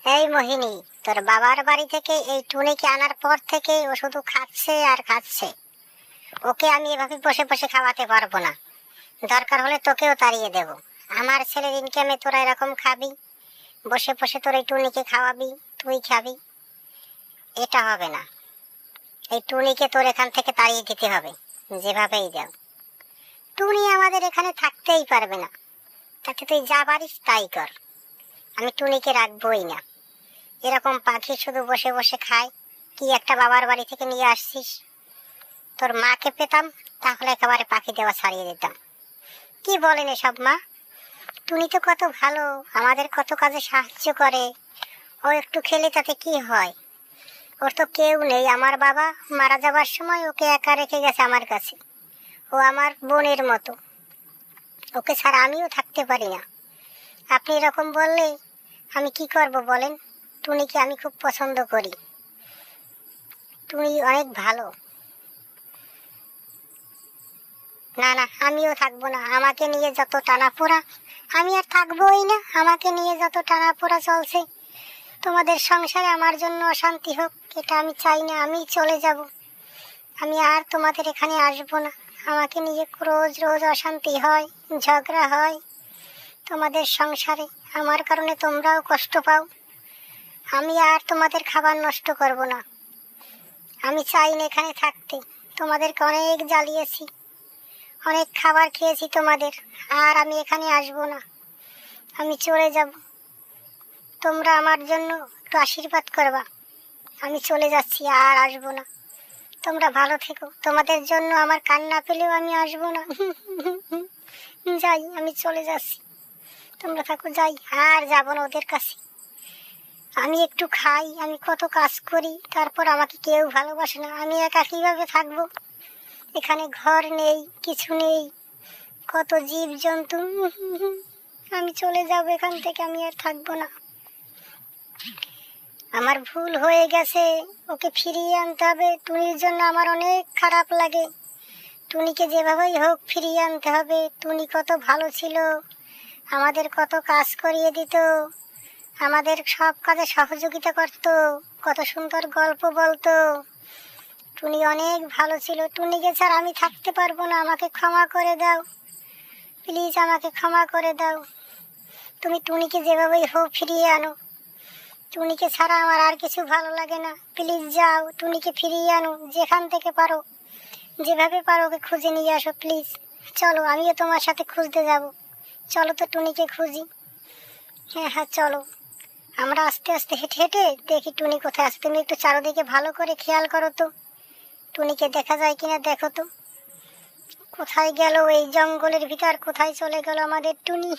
এই মোহিনী, তোর বাবার বাড়ি থেকে এই টুনিকে আনার পর থেকে ও শুধু খাচ্ছে আর খাচ্ছে। ওকে আমি এভাবে বসে বসে খাওয়াতে পারবো না। দরকার হলে তোকেও তাড়িয়ে দেব। আমার ছেলের ইনকামে তোরা এরকম খাবি, বসে বসে তোর এই টুনিকে খাওয়াবি, তুই খাবি? এটা হবে না। এই টুনিকে তোর এখান থেকে তাড়িয়ে দিতে হবে, যেভাবেই যাও। টুনি আমাদের এখানে থাকতেই পারবে না। তাতে তুই যা পারিস তাই কর। আমি টুনিকে রাখবোই না। এরকম পাখি শুধু বসে বসে খায়। কি একটা বাবার বাড়ি থেকে নিয়ে আসছিস? তোর মাকে পেতাম, তাহলে একেবারে পাখি দেওয়া ছাড়িয়ে দিতাম। কি বলেন এসব মা? টুনি তো কত ভালো, আমাদের কত কাজে সাহায্য করে। ও একটু খেলে তাতে কি হয়? ওর তো কেউ নেই। আমার বাবা মারা যাবার সময় ওকে একা রেখে গেছে আমার কাছে। ও আমার বোনের মতো। ওকে ছাড়া আমিও থাকতে পারি না। আপনি এরকম বললে আমি কি করব বলেন? টুনিকে আমি খুব পছন্দ করি। টুনি অনেক ভালো। না না, আমিও থাকবো না। আমাকে নিয়ে যত টানাপোড়া, আমি আর থাকবোই না। আমাকে নিয়ে যত টানাপোড়া চলছে, তোমাদের সংসারে আমার জন্য অশান্তি হোক, এটা আমি চাই না। আমি চলে যাব। আমি আর তোমাদের এখানে আসবো না। আমাকে নিয়ে রোজ রোজ অশান্তি হয়, ঝগড়া হয় তোমাদের সংসারে। আমার কারণে তোমরাও কষ্ট পাও। আমি আর তোমাদের খাবার নষ্ট করব না। আমি চাই না এখানে থাকতে। তোমাদেরকে অনেক জ্বালিয়েছি, অনেক খাবার খেয়েছি তোমাদের। আর আমি এখানে আসবো না। আমি চলে যাব। তোমরা আমার জন্য একটু আশীর্বাদ করবা। আমি চলে যাচ্ছি, আর আসবো না। তোমরা ভালো থেকো। তোমাদের জন্য আমার কান্না পেলেও আমি আসবো না। যাই, আমি চলে যাচ্ছি। তোমরা থাকো, যাই। আর যাবো না ওদের কাছে। আমি একটু খাই, আমি কত কাজ করি, তারপর আমাকে কেউ ভালোবাসে না। আমি একা কিভাবে থাকবো? এখানে ঘর নেই, কিছু নেই, কত জীব জন্তু। আমি চলে যাব এখান থেকে। আমি আর থাকবো না। আমার ভুল হয়ে গেছে, ওকে ফিরিয়ে আনতে হবে। টুনির জন্য আমার অনেক খারাপ লাগে। টুনিকে যেভাবেই হোক ফিরিয়ে আনতে হবে। টুনি কত ভালো ছিল, আমাদের কত কাজ করিয়ে দিত, আমাদের সব কাজে সহযোগিতা করত, কত সুন্দর গল্প বলতো। টুনি অনেক ভালো ছিল। টুনিকে ছাড়া আমি থাকতে পারবো না। আমাকে ক্ষমা করে দাও প্লিজ, আমাকে ক্ষমা করে দাও। তুমি টুনিকে যেভাবেই হোক ফিরিয়ে আনো। টুনিকে ছাড়া আমার আর কিছু ভালো লাগে না। প্লিজ যাও, টুনিকে ফিরিয়ে আনো। যেখান থেকে পারো, যেভাবে পারো ওকে খুঁজে নিয়ে আসো প্লিজ। চলো, আমিও তোমার সাথে খুঁজতে যাব। চলো তো টুনিকে খুঁজি। হ্যাঁ হ্যাঁ, চলো। আমরা আস্তে আস্তে হেঁটে হেঁটে দেখি টুনি কোথায় আছে। তুমি একটু চারদিকে ভালো করে খেয়াল করো তো, টুনিকে দেখা যায় কিনা দেখো তো। কোথায় গেল? এই জঙ্গলের ভিতর কোথায় চলে গেল আমাদের টুনি?